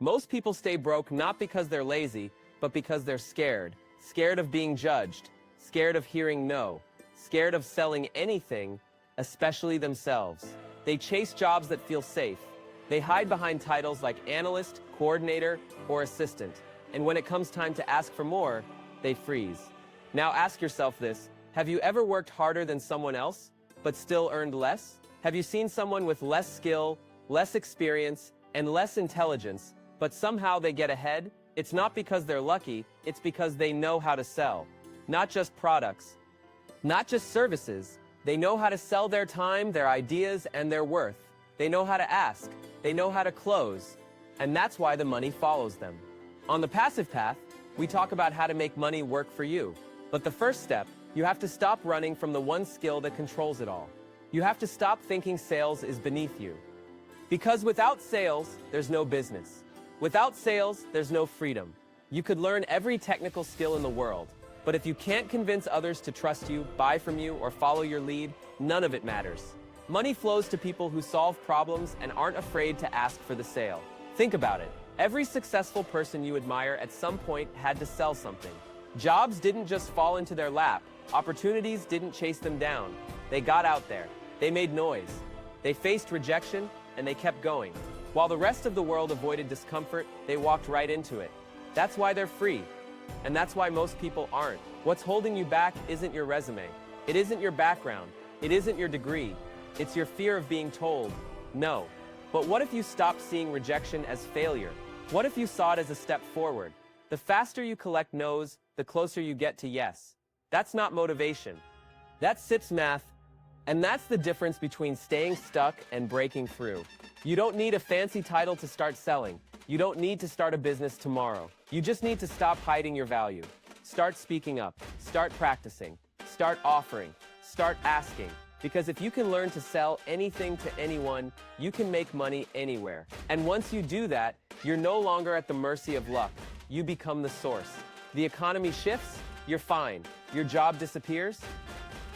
Most people stay broke not because they're lazy, but because they're scared. Scared of being judged, scared of hearing no, scared of selling anything, especially themselves. They chase jobs that feel safe. They hide behind titles like analyst, coordinator, or assistant. And when it comes time to ask for more, they freeze. Now ask yourself this: have you ever worked harder than someone else, but still earned less? Have you seen someone with less skill, less experience, and less intelligence, but somehow they get ahead? It's not because they're lucky, it's because they know how to sell. Not just products, not just services. They know how to sell their time, their ideas, and their worth. They know how to ask, they know how to close, and that's why the money follows them. On the passive path, we talk about how to make money work for you. But the first step, you have to stop running from the one skill that controls it all. You have to stop thinking sales is beneath you. Because without sales, there's no business. Without sales, there's no freedom. You could learn every technical skill in the world, but if you can't convince others to trust you, buy from you, or follow your lead, none of it matters. Money flows to people who solve problems and aren't afraid to ask for the sale. Think about it. Every successful person you admire at some point had to sell something. Jobs didn't just fall into their lap. Opportunities didn't chase them down. They got out there. They made noise. They faced rejection, and they kept going. While the rest of the world avoided discomfort, they walked right into it. That's why they're free. And that's why most people aren't. What's holding you back isn't your resume. It isn't your background. It isn't your degree. It's your fear of being told no. But what if you stopped seeing rejection as failure? What if you saw it as a step forward? The faster you collect no's, the closer you get to yes. That's not motivation. That's SIPS math. And that's the difference between staying stuck and breaking through. You don't need a fancy title to start selling. You don't need to start a business tomorrow. You just need to stop hiding your value. Start speaking up. Start practicing. Start offering. Start asking. Because if you can learn to sell anything to anyone, you can make money anywhere. And once you do that, you're no longer at the mercy of luck. You become the source. The economy shifts, you're fine. Your job disappears,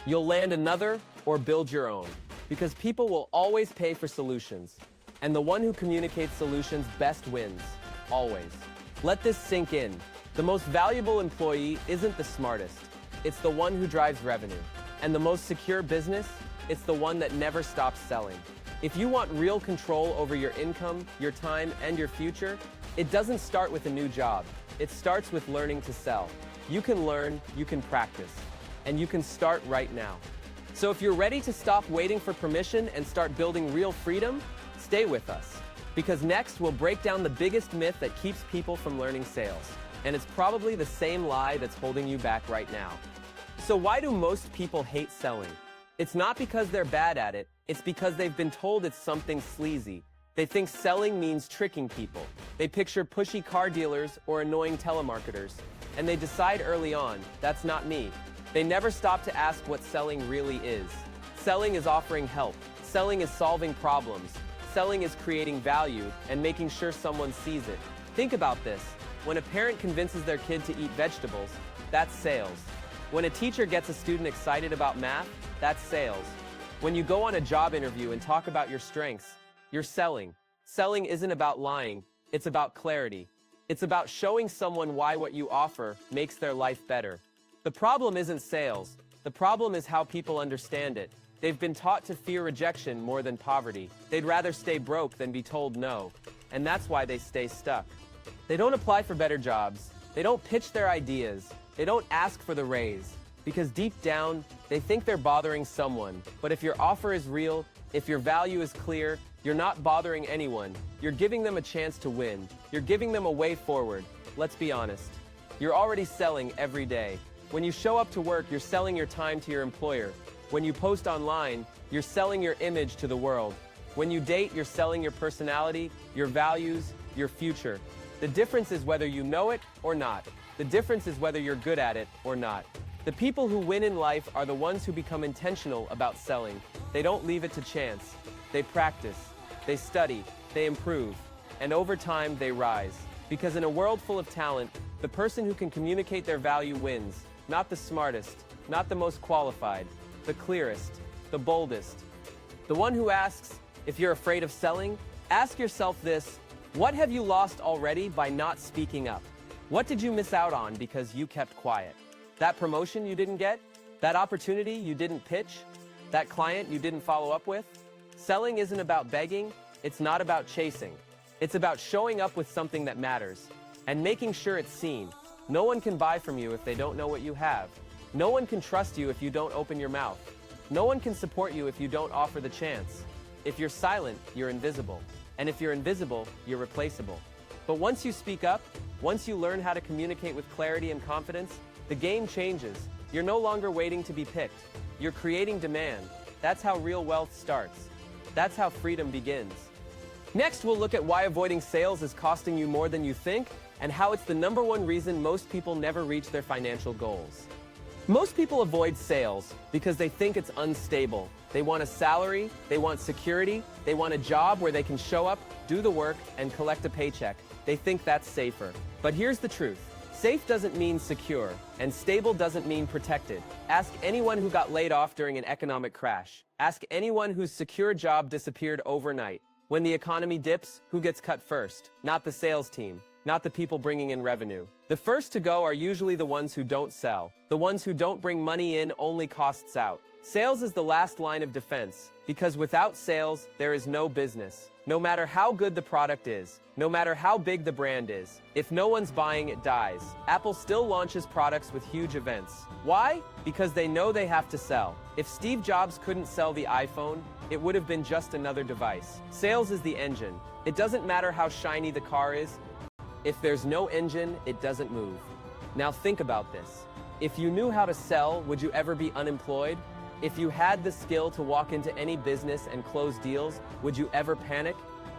you'll land another or build your own. Because people will always pay for solutions. And the one who communicates solutions best wins. Always. Let this sink in. The most valuable employee isn't the smartest. It's the one who drives revenue. And the most secure business, it's the one that never stops selling. If you want real control over your income, your time, and your future, it doesn't start with a new job. It starts with learning to sell. You can learn, you can practice, and you can start right now. So if you're ready to stop waiting for permission and start building real freedom, stay with us. Because next we'll break down the biggest myth that keeps people from learning sales. And it's probably the same lie that's holding you back right now. So why do most people hate selling? It's not because they're bad at it, it's because they've been told it's something sleazy. They think selling means tricking people. They picture pushy car dealers or annoying telemarketers. And they decide early on, that's not me. They never stop to ask what selling really is. Selling is offering help. Selling is solving problems. Selling is creating value and making sure someone sees it. Think about this. When a parent convinces their kid to eat vegetables, that's sales. When a teacher gets a student excited about math, that's sales. When you go on a job interview and talk about your strengths, you're selling. Selling isn't about lying, it's about clarity. It's about showing someone why what you offer makes their life better. The problem isn't sales. The problem is how people understand it. They've been taught to fear rejection more than poverty. They'd rather stay broke than be told no. And that's why they stay stuck. They don't apply for better jobs. They don't pitch their ideas. They don't ask for the raise. Because deep down, they think they're bothering someone. But if your offer is real, if your value is clear, you're not bothering anyone. You're giving them a chance to win. You're giving them a way forward. Let's be honest. You're already selling every day. When you show up to work, you're selling your time to your employer. When you post online, you're selling your image to the world. When you date, you're selling your personality, your values, your future. The difference is whether you know it or not. The difference is whether you're good at it or not. The people who win in life are the ones who become intentional about selling. They don't leave it to chance. They practice, they study, they improve, and over time they rise. Because in a world full of talent, the person who can communicate their value wins. Not the smartest, not the most qualified, the clearest, the boldest. The one who asks, if you're afraid of selling, ask yourself this: What have you lost already by not speaking up? What did you miss out on because you kept quiet? That promotion you didn't get? That opportunity you didn't pitch? That client you didn't follow up with? Selling isn't about begging, it's not about chasing. It's about showing up with something that matters and making sure it's seen. No one can buy from you if they don't know what you have. No one can trust you if you don't open your mouth. No one can support you if you don't offer the chance. If you're silent, you're invisible. And if you're invisible, you're replaceable. But once you speak up, once you learn how to communicate with clarity and confidence, the game changes. You're no longer waiting to be picked. You're creating demand. That's how real wealth starts. That's how freedom begins. Next, we'll look at why avoiding sales is costing you more than you think, and how it's the #1 reason most people never reach their financial goals. Most people avoid sales because they think it's unstable. They want a salary, they want security, they want a job where they can show up, do the work, and collect a paycheck. They think that's safer. But here's the truth. Safe doesn't mean secure, and stable doesn't mean protected. Ask anyone who got laid off during an economic crash. Ask anyone whose secure job disappeared overnight. When the economy dips, who gets cut first? Not the sales team, not the people bringing in revenue. The first to go are usually the ones who don't sell. The ones who don't bring money in only costs out. Sales is the last line of defense, because without sales, there is no business. No matter how good the product is, no matter how big the brand is, if no one's buying, it dies. Apple still launches products with huge events. Why? Because they know they have to sell. If Steve Jobs couldn't sell the iPhone, it would have been just another device. Sales is the engine. It doesn't matter how shiny the car is. If there's no engine, it doesn't move. Now think about this. If you knew how to sell, would you ever be unemployed? If you had the skill to walk into any business and close deals, would you ever panic?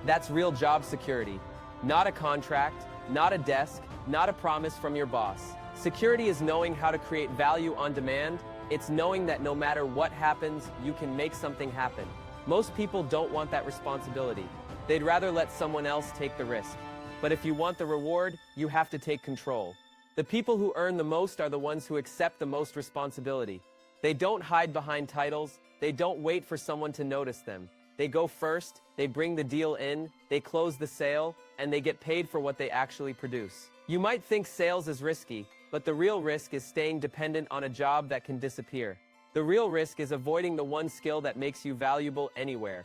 That's real job security. Not a contract, not a desk, not a promise from your boss. Security is knowing how to create value on demand. It's knowing that no matter what happens, you can make something happen. Most people don't want that responsibility. They'd rather let someone else take the risk. But if you want the reward, you have to take control. The people who earn the most are the ones who accept the most responsibility. They don't hide behind titles. They don't wait for someone to notice them. They go first, they bring the deal in, they close the sale, and they get paid for what they actually produce. You might think sales is risky, but the real risk is staying dependent on a job that can disappear. The real risk is avoiding the one skill that makes you valuable anywhere.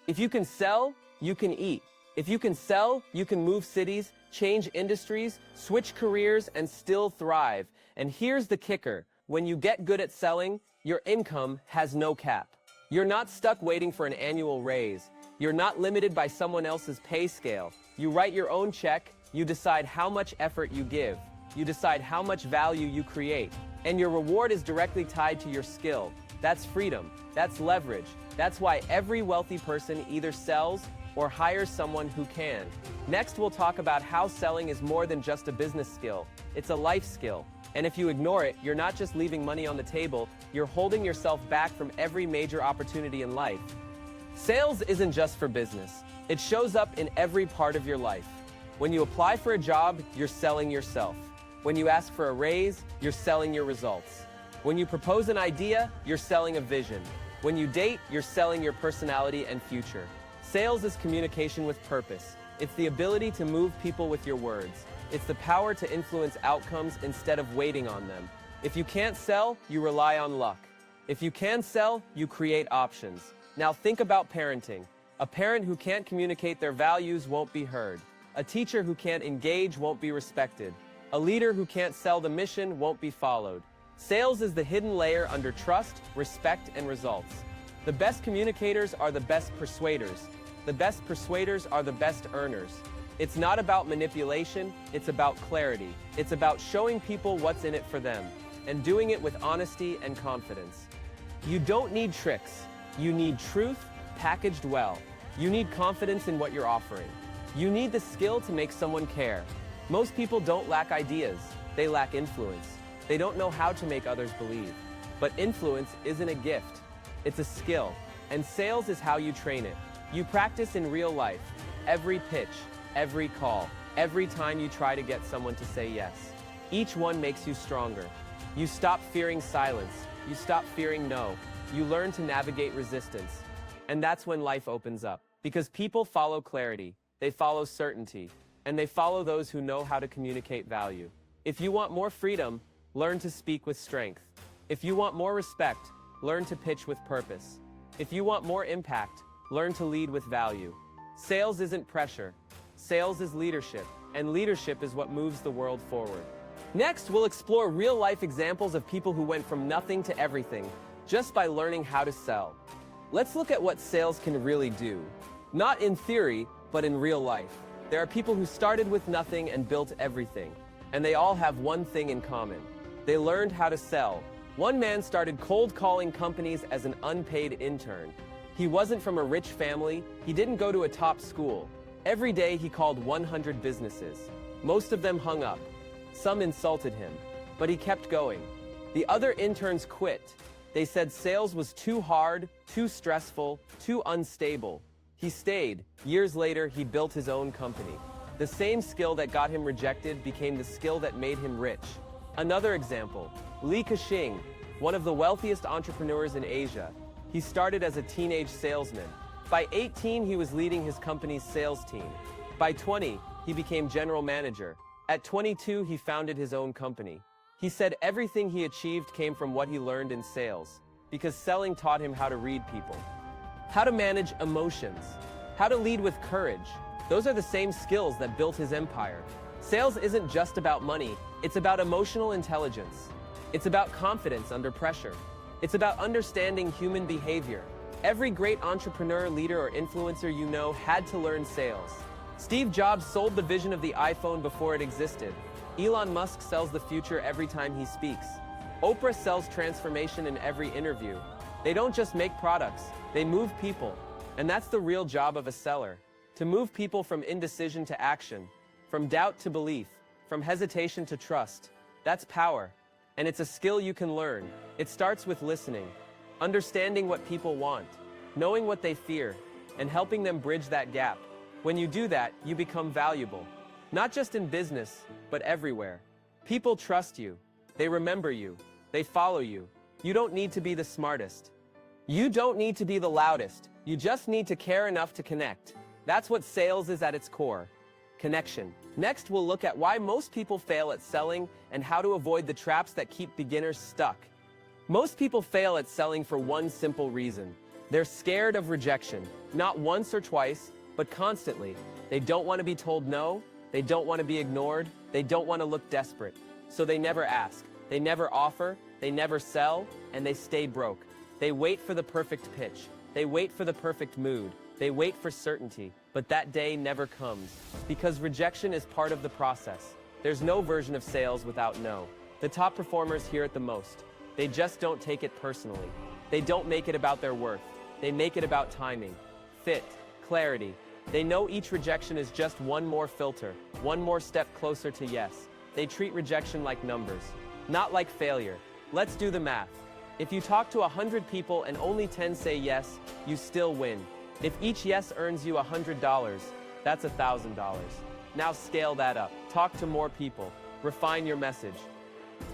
If you can sell, you can eat. If you can sell, you can move cities, change industries, switch careers, and still thrive. And here's the kicker. When you get good at selling, your income has no cap. You're not stuck waiting for an annual raise. You're not limited by someone else's pay scale. You write your own check, you decide how much effort you give, you decide how much value you create, and your reward is directly tied to your skill. That's freedom. That's leverage. That's why every wealthy person either sells or hires someone who can. Next, we'll talk about how selling is more than just a business skill. It's a life skill. And if you ignore it, you're not just leaving money on the table, you're holding yourself back from every major opportunity in life. Sales isn't just for business. It shows up in every part of your life. When you apply for a job, you're selling yourself. When you ask for a raise, you're selling your results. When you propose an idea, you're selling a vision. When you date, you're selling your personality and future. Sales is communication with purpose. It's the ability to move people with your words. It's the power to influence outcomes instead of waiting on them. If you can't sell, you rely on luck. If you can sell, you create options. Now think about parenting. A parent who can't communicate their values won't be heard. A teacher who can't engage won't be respected. A leader who can't sell the mission won't be followed. Sales is the hidden layer under trust, respect, and results. The best communicators are the best persuaders. The best persuaders are the best earners. It's not about manipulation, it's about clarity. It's about showing people what's in it for them, and doing it with honesty and confidence. You don't need tricks. You need truth packaged well. You need confidence in what you're offering. You need the skill to make someone care. Most people don't lack ideas, they lack influence. They don't know how to make others believe. But influence isn't a gift, it's a skill. And sales is how you train it. You practice in real life, every pitch, every call, every time you try to get someone to say yes. Each one makes you stronger. You stop fearing silence. You stop fearing no. You learn to navigate resistance. And that's when life opens up. Because people follow clarity. they follow certainty, and they follow those who know how to communicate value. If you want more freedom, learn to speak with strength. If you want more respect, learn to pitch with purpose. If you want more impact, learn to lead with value. Sales isn't pressure. Sales is leadership, and leadership is what moves the world forward. Next, we'll explore real-life examples of people who went from nothing to everything just by learning how to sell. Let's look at what sales can really do. Not in theory, but in real life. There are people who started with nothing and built everything, and they all have one thing in common. They learned how to sell. One man started cold calling companies as an unpaid intern. He wasn't from a rich family, he didn't go to a top school. Every day he called 100 businesses. Most of them hung up. Some insulted him, but he kept going. The other interns quit. They said sales was too hard, too stressful, too unstable. He stayed. Years later, he built his own company. The same skill that got him rejected became the skill that made him rich. Another example, Li Ka-shing, one of the wealthiest entrepreneurs in Asia. He started as a teenage salesman. By 18, he was leading his company's sales team. By 20, he became general manager. At 22, he founded his own company. He said everything he achieved came from what he learned in sales, because selling taught him how to read people, how to manage emotions, how to lead with courage. Those are the same skills that built his empire. Sales isn't just about money, it's about emotional intelligence. It's about confidence under pressure. It's about understanding human behavior. Every great entrepreneur, leader, or influencer you know had to learn sales. Steve Jobs sold the vision of the iPhone before it existed. Elon Musk sells the future every time he speaks. Oprah sells transformation in every interview. They don't just make products, they move people. And that's the real job of a seller. To move people from indecision to action, from doubt to belief, from hesitation to trust. That's power. And it's a skill you can learn. It starts with listening, understanding what people want, knowing what they fear, and helping them bridge that gap. When you do that, you become valuable. Not just in business, but everywhere. People trust you. They remember you. They follow you. You don't need to be the smartest. You don't need to be the loudest. You just need to care enough to connect. That's what sales is at its core. Connection. Next, we'll look at why most people fail at selling and how to avoid the traps that keep beginners stuck. Most people fail at selling for one simple reason. They're scared of rejection. Not once or twice, but constantly. They don't want to be told no. They don't want to be ignored. They don't want to look desperate. So they never ask. They never offer. They never sell. And they stay broke. They wait for the perfect pitch. They wait for the perfect mood. They wait for certainty. But that day never comes. Because rejection is part of the process. There's no version of sales without no. The top performers hear it the most. They just don't take it personally. They don't make it about their worth. They make it about timing, fit, clarity. They know each rejection is just one more filter, one more step closer to yes. They treat rejection like numbers, not like failure. Let's do the math. If you talk to 100 people and only 10 say yes, you still win. If each yes earns you $100, that's $1,000. Now scale that up. Talk to more people. Refine your message.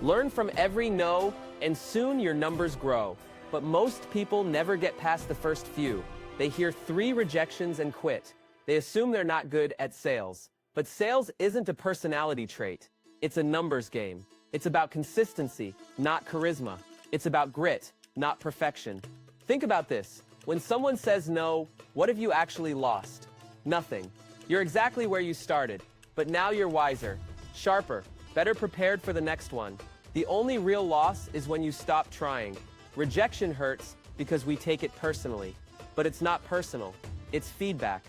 Learn from every no, and soon your numbers grow. But most people never get past the first few. They hear 3 rejections and quit. They assume they're not good at sales. But sales isn't a personality trait. It's a numbers game. It's about consistency, not charisma. It's about grit, not perfection. Think about this. When someone says no, what have you actually lost? Nothing. You're exactly where you started, but now you're wiser, sharper, better prepared for the next one. The only real loss is when you stop trying. Rejection hurts because we take it personally. But it's not personal. It's feedback.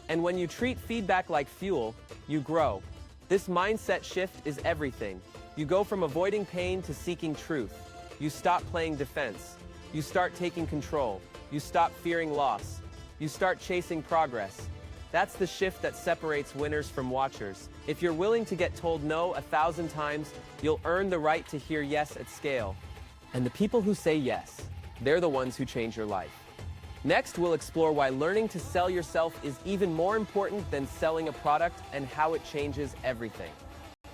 And when you treat feedback like fuel, you grow. This mindset shift is everything. You go from avoiding pain to seeking truth. You stop playing defense. You start taking control. You stop fearing loss. You start chasing progress. That's the shift that separates winners from watchers. If you're willing to get told no 1,000 times, you'll earn the right to hear yes at scale. And the people who say yes, they're the ones who change your life. Next, we'll explore why learning to sell yourself is even more important than selling a product and how it changes everything.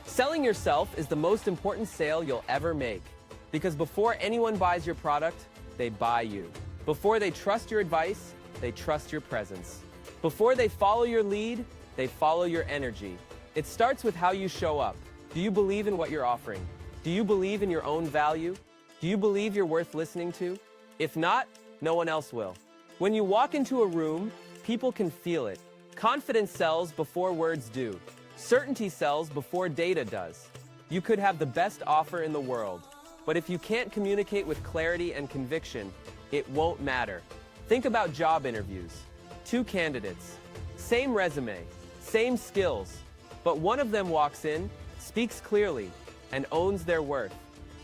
Selling yourself is the most important sale you'll ever make. Because before anyone buys your product, they buy you. Before they trust your advice, they trust your presence. Before they follow your lead, they follow your energy. It starts with how you show up. Do you believe in what you're offering? Do you believe in your own value? Do you believe you're worth listening to? If not, no one else will. When you walk into a room, people can feel it. Confidence sells before words do. Certainty sells before data does. You could have the best offer in the world, but if you can't communicate with clarity and conviction, it won't matter. Think about job interviews. Two candidates, same resume, same skills, but one of them walks in, speaks clearly, and owns their worth.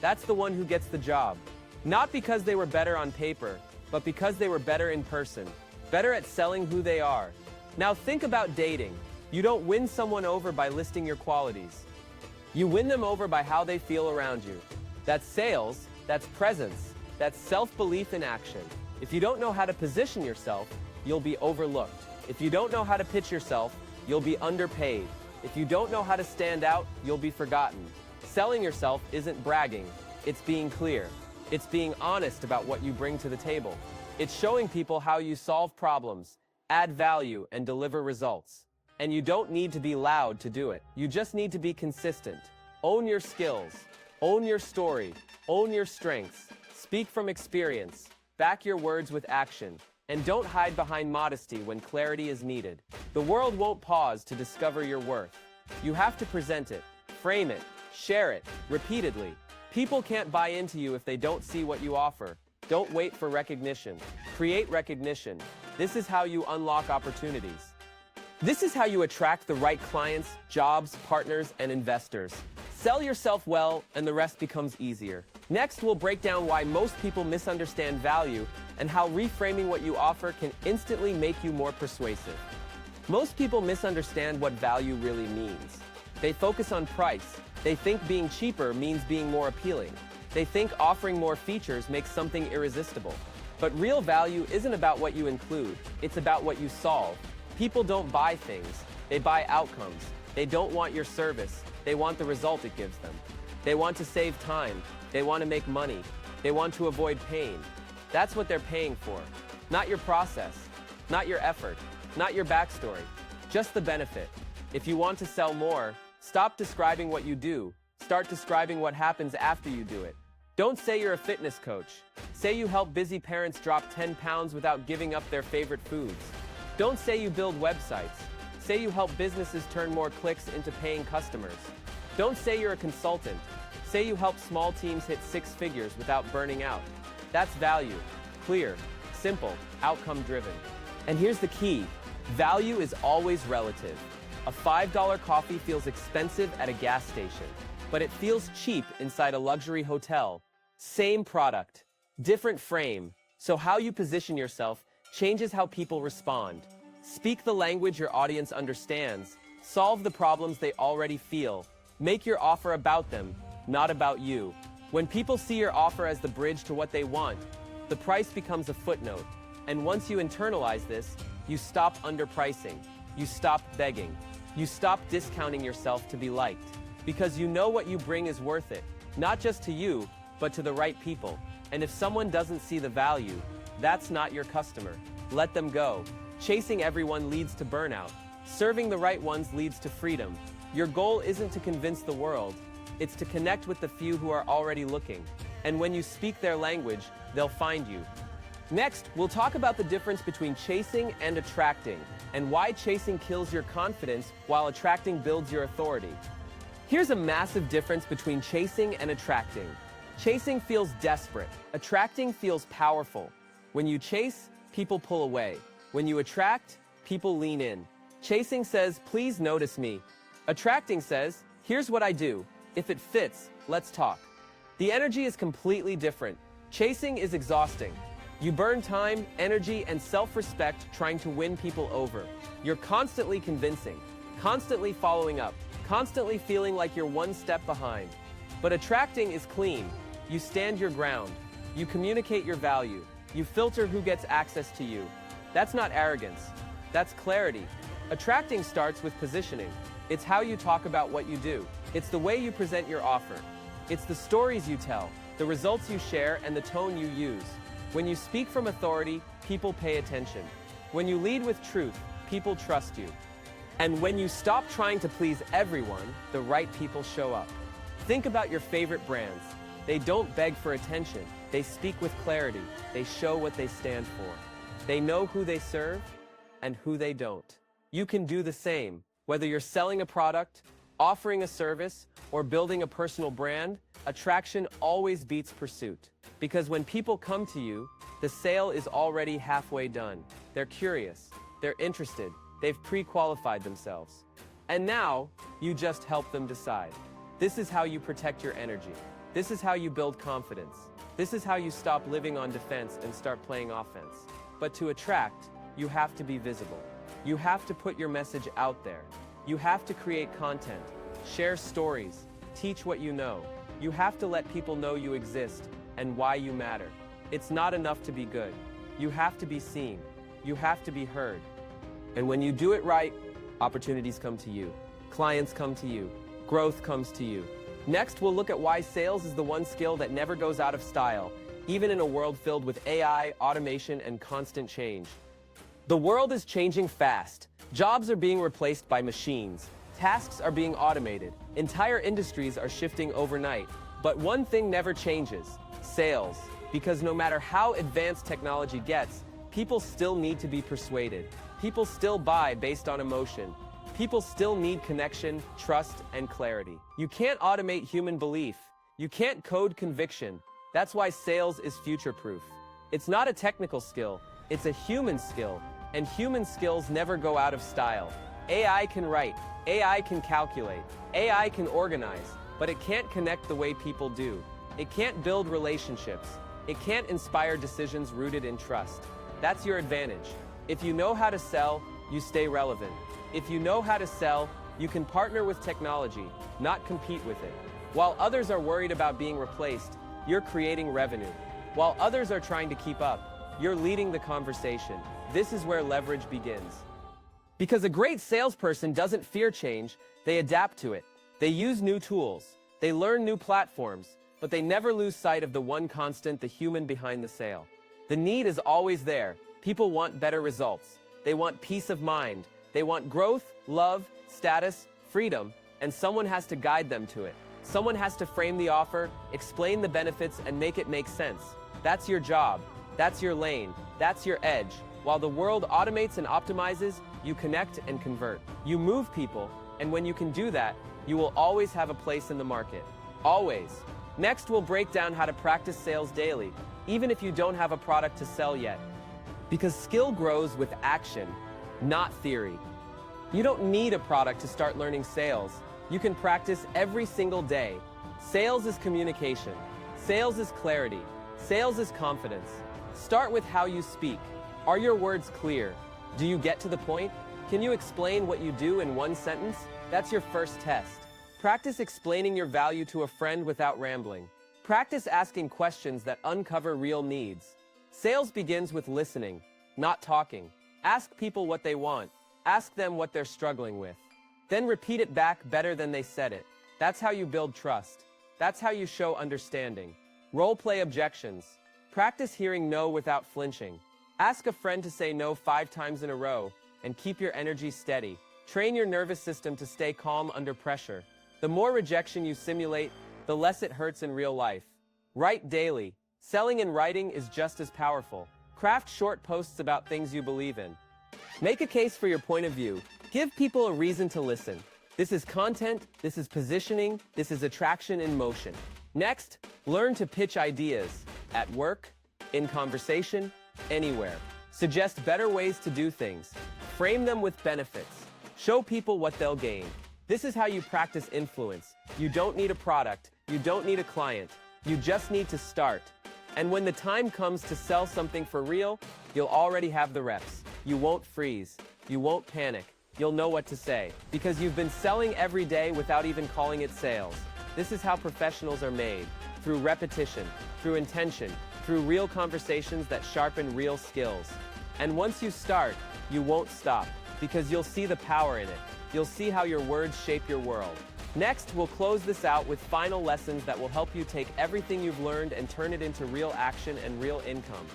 That's the one who gets the job. Not because they were better on paper, but because they were better in person, better at selling who they are. Now think about dating. You don't win someone over by listing your qualities. You win them over by how they feel around you. That's sales, that's presence, that's self-belief in action. If you don't know how to position yourself, you'll be overlooked. If you don't know how to pitch yourself, you'll be underpaid. If you don't know how to stand out, you'll be forgotten. Selling yourself isn't bragging, it's being clear. It's being honest about what you bring to the table. It's showing people how you solve problems, add value, and deliver results. And you don't need to be loud to do it. You just need to be consistent. Own your skills. Own your story. Own your strengths. Speak from experience. Back your words with action. And don't hide behind modesty when clarity is needed. The world won't pause to discover your worth. You have to present it, frame it, share it, repeatedly. People can't buy into you if they don't see what you offer. Don't wait for recognition. Create recognition. This is how you unlock opportunities. This is how you attract the right clients, jobs, partners, and investors. Sell yourself well, and the rest becomes easier. Next, we'll break down why most people misunderstand value and how reframing what you offer can instantly make you more persuasive. Most people misunderstand what value really means. They focus on price. They think being cheaper means being more appealing. They think offering more features makes something irresistible. But real value isn't about what you include. It's about what you solve. People don't buy things. They buy outcomes. They don't want your service. They want the result it gives them. They want to save time. They want to make money. They want to avoid pain. That's what they're paying for. Not your process. Not your effort. Not your backstory. Just the benefit. If you want to sell more, stop describing what you do. Start describing what happens after you do it. Don't say you're a fitness coach. Say you help busy parents drop 10 pounds without giving up their favorite foods. Don't say you build websites. Say you help businesses turn more clicks into paying customers. Don't say you're a consultant. Say you help small teams hit 6 figures without burning out. That's value. Clear, simple, outcome-driven. And here's the key. Value is always relative. A $5 coffee feels expensive at a gas station, but it feels cheap inside a luxury hotel. Same product, different frame. So how you position yourself changes how people respond. Speak the language your audience understands. Solve the problems they already feel. Make your offer about them, not about you. When people see your offer as the bridge to what they want, the price becomes a footnote. And once you internalize this, you stop underpricing. You stop begging. You stop discounting yourself to be liked. Because you know what you bring is worth it. Not just to you, but to the right people. And if someone doesn't see the value, that's not your customer. Let them go. Chasing everyone leads to burnout. Serving the right ones leads to freedom. Your goal isn't to convince the world. It's to connect with the few who are already looking. And when you speak their language, they'll find you. Next, we'll talk about the difference between chasing and attracting, and why chasing kills your confidence while attracting builds your authority. Here's a massive difference between chasing and attracting. Chasing feels desperate. Attracting feels powerful. When you chase, people pull away. When you attract, people lean in. Chasing says, please notice me. Attracting says, here's what I do. If it fits, let's talk. The energy is completely different. Chasing is exhausting. You burn time, energy, and self-respect trying to win people over. You're constantly convincing, constantly following up, constantly feeling like you're one step behind. But attracting is clean. You stand your ground. You communicate your value. You filter who gets access to you. That's not arrogance. That's clarity. Attracting starts with positioning. It's how you talk about what you do. It's the way you present your offer. It's the stories you tell, the results you share, and the tone you use. When you speak from authority, people pay attention. When you lead with truth, people trust you. And when you stop trying to please everyone, the right people show up. Think about your favorite brands. They don't beg for attention. They speak with clarity. They show what they stand for. They know who they serve and who they don't. You can do the same. Whether you're selling a product, offering a service, or building a personal brand, attraction always beats pursuit. Because when people come to you, the sale is already halfway done. They're curious. They're interested. They've pre-qualified themselves. And now, you just help them decide. This is how you protect your energy. This is how you build confidence. This is how you stop living on defense and start playing offense. But to attract, you have to be visible. You have to put your message out there. You have to create content, share stories, teach what you know. You have to let people know you exist and why you matter. It's not enough to be good. You have to be seen. You have to be heard. And when you do it right, opportunities come to you. Clients come to you. Growth comes to you. Next, we'll look at why sales is the one skill that never goes out of style, even in a world filled with AI, automation, and constant change. The world is changing fast. Jobs are being replaced by machines. Tasks are being automated. Entire industries are shifting overnight. But one thing never changes: sales. Because no matter how advanced technology gets, people still need to be persuaded. People still buy based on emotion. People still need connection, trust, and clarity. You can't automate human belief. You can't code conviction. That's why sales is future-proof. It's not a technical skill, it's a human skill, and human skills never go out of style. AI can write, AI can calculate, AI can organize, but it can't connect the way people do. It can't build relationships. It can't inspire decisions rooted in trust. That's your advantage. If you know how to sell, you stay relevant. If you know how to sell, you can partner with technology, not compete with it. While others are worried about being replaced, you're creating revenue. While others are trying to keep up, you're leading the conversation. This is where leverage begins. Because a great salesperson doesn't fear change, they adapt to it. They use new tools. They learn new platforms, but they never lose sight of the one constant: the human behind the sale. The need is always there. People want better results. They want peace of mind. They want growth, love, status, freedom, and someone has to guide them to it. Someone has to frame the offer, explain the benefits, and make it make sense. That's your job. That's your lane. That's your edge. While the world automates and optimizes, you connect and convert. You move people, and when you can do that, you will always have a place in the market. Always. Next, we'll break down how to practice sales daily, even if you don't have a product to sell yet. Because skill grows with action, not theory. You don't need a product to start learning sales. You can practice every single day. Sales is communication. Sales is clarity. Sales is confidence. Start with how you speak. Are your words clear? Do you get to the point? Can you explain what you do in one sentence? That's your first test. Practice explaining your value to a friend without rambling. Practice asking questions that uncover real needs. Sales begins with listening, not talking. Ask people what they want. Ask them what they're struggling with. Then repeat it back better than they said it. That's how you build trust. That's how you show understanding. Role-play objections. Practice hearing no without flinching. Ask a friend to say no 5 times in a row and keep your energy steady. Train your nervous system to stay calm under pressure. The more rejection you simulate, the less it hurts in real life. Write daily. Selling and writing is just as powerful. Craft short posts about things you believe in. Make a case for your point of view. Give people a reason to listen. This is content, this is positioning, this is attraction in motion. Next, learn to pitch ideas. At work, in conversation, anywhere. Suggest better ways to do things. Frame them with benefits. Show people what they'll gain. This is how you practice influence. You don't need a product. You don't need a client. You just need to start. And when the time comes to sell something for real, you'll already have the reps. You won't freeze. You won't panic. You'll know what to say. Because you've been selling every day without even calling it sales. This is how professionals are made. Through repetition, through intention, through real conversations that sharpen real skills. And once you start, you won't stop. Because you'll see the power in it. You'll see how your words shape your world. Next, we'll close this out with final lessons that will help you take everything you've learned and turn it into real action and real income.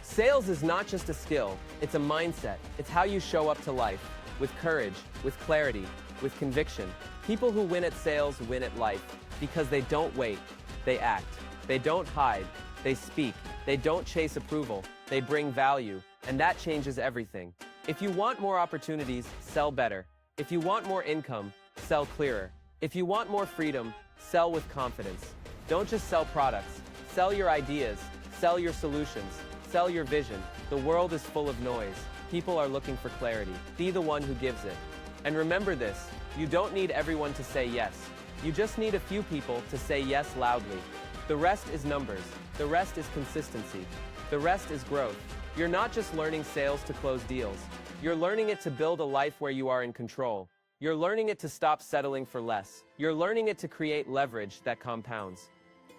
Sales is not just a skill, it's a mindset. It's how you show up to life. with courage, with clarity, with conviction. People who win at sales win at life because they don't wait, they act. They don't hide, they speak. They don't chase approval, they bring value, and that changes everything. If you want more opportunities, sell better. If you want more income, sell clearer. If you want more freedom, sell with confidence. Don't just sell products, sell your ideas, sell your solutions, sell your vision. The world is full of noise. People are looking for clarity. Be the one who gives it. And remember this, you don't need everyone to say yes. You just need a few people to say yes loudly. The rest is numbers. The rest is consistency. The rest is growth. You're not just learning sales to close deals. You're learning it to build a life where you are in control. You're learning it to stop settling for less. You're learning it to create leverage that compounds.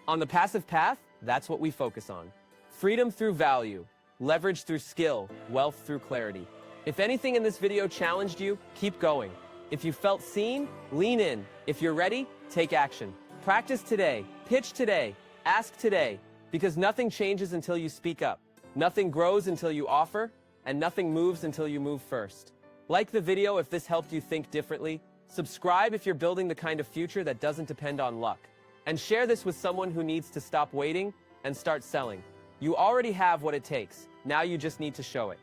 On the passive path, that's what we focus on. Freedom through value, leverage through skill, wealth through clarity. If anything in this video challenged you, keep going. If you felt seen, lean in. If you're ready, take action. Practice today, pitch today, ask today, because nothing changes until you speak up. Nothing grows until you offer, and nothing moves until you move first. Like the video if this helped you think differently. Subscribe if you're building the kind of future that doesn't depend on luck. And share this with someone who needs to stop waiting and start selling. You already have what it takes. Now you just need to show it.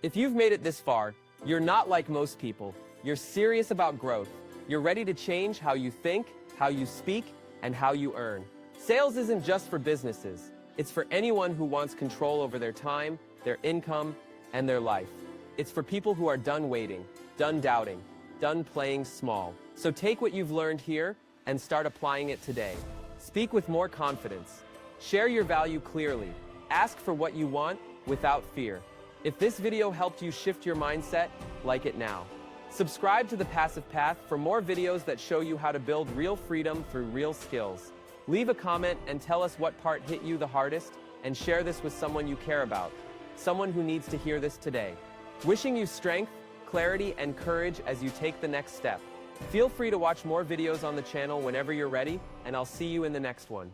If you've made it this far, you're not like most people. You're serious about growth. You're ready to change how you think, how you speak, and how you earn. Sales isn't just for businesses. It's for anyone who wants control over their time, their income, and their life. It's for people who are done waiting, done doubting, done playing small. So take what you've learned here and start applying it today. Speak with more confidence. Share your value clearly. Ask for what you want without fear. If this video helped you shift your mindset, like it now. Subscribe to The Passive Path for more videos that show you how to build real freedom through real skills. Leave a comment and tell us what part hit you the hardest, and share this with someone you care about, someone who needs to hear this today. Wishing you strength, clarity, and courage as you take the next step. Feel free to watch more videos on the channel whenever you're ready, and I'll see you in the next one.